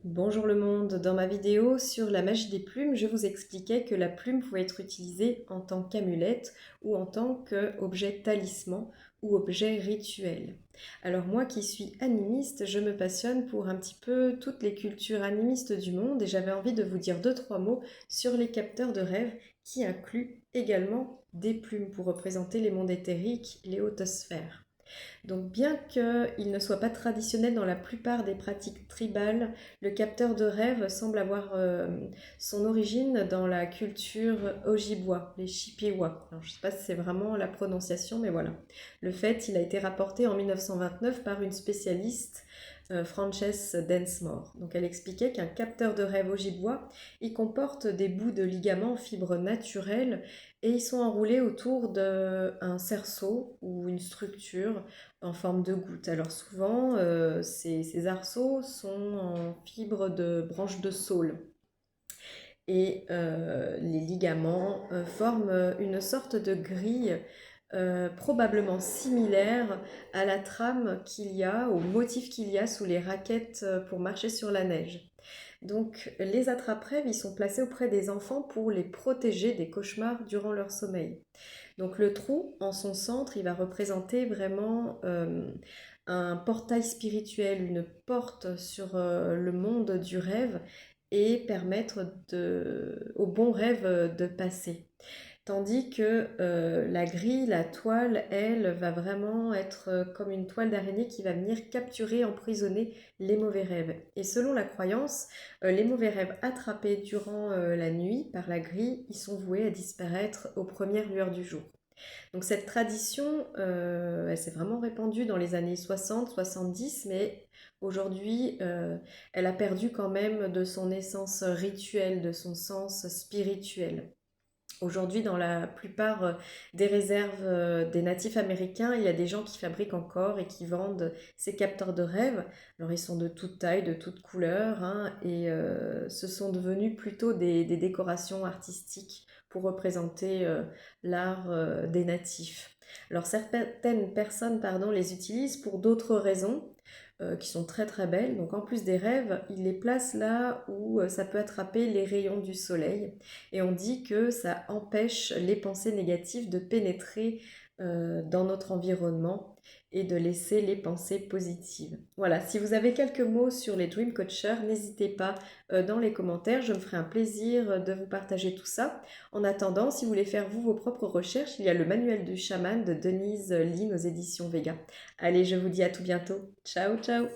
Bonjour le monde, dans ma vidéo sur la magie des plumes, je vous expliquais que la plume pouvait être utilisée en tant qu'amulette ou en tant qu'objet talisman ou objet rituel. Alors moi qui suis animiste, je me passionne pour un petit peu toutes les cultures animistes du monde et j'avais envie de vous dire deux, trois mots sur les capteurs de rêves qui incluent également des plumes pour représenter les mondes éthériques, les hautes sphères. Donc bien qu'il ne soit pas traditionnel dans la plupart des pratiques tribales, le capteur de rêve semble avoir son origine dans la culture Ojibwa, les Chippewa. Alors, je ne sais pas si c'est vraiment la prononciation, mais voilà. Le fait, il a été rapporté en 1929 par une spécialiste, Frances Densmore. Donc elle expliquait qu'un capteur de rêve Ojibwa, il comporte des bouts de ligaments en fibres naturelles et ils sont enroulés autour d'un cerceau ou une structure en forme de goutte. Alors souvent, ces arceaux sont en fibre de branches de saule. Et les ligaments forment une sorte de grille probablement similaire à la trame qu'il y a, au motif qu'il y a sous les raquettes pour marcher sur la neige. Donc les attrape-rêves, ils sont placés auprès des enfants pour les protéger des cauchemars durant leur sommeil. Donc le trou, en son centre, il va représenter vraiment un portail spirituel, une porte sur le monde du rêve et permettre au bon rêve de passer. Tandis que la grille, la toile, elle, va vraiment être comme une toile d'araignée qui va venir capturer, emprisonner les mauvais rêves. Et selon la croyance, les mauvais rêves attrapés durant la nuit par la grille, ils sont voués à disparaître aux premières lueurs du jour. Donc cette tradition, elle s'est vraiment répandue dans les années 60-70, mais aujourd'hui, elle a perdu quand même de son essence rituelle, de son sens spirituel. Aujourd'hui, dans la plupart des réserves des natifs américains, il y a des gens qui fabriquent encore et qui vendent ces capteurs de rêve. Alors, ils sont de toute taille, de toutes couleurs, hein, et ce sont devenus plutôt des décorations artistiques pour représenter l'art des natifs. Alors, certaines personnes, pardon, les utilisent pour d'autres raisons qui sont très très belles. Donc en plus des rêves, il les place là où ça peut attraper les rayons du soleil. Et on dit que ça empêche les pensées négatives de pénétrer dans notre environnement et de laisser les pensées positives. Voilà, si vous avez quelques mots sur les Dream Coachers, n'hésitez pas dans les commentaires, je me ferai un plaisir de vous partager tout ça. En attendant, si vous voulez faire vous vos propres recherches, il y a le manuel du chaman de Denise Lynn aux éditions Vega. Allez, je vous dis à tout bientôt. Ciao, ciao!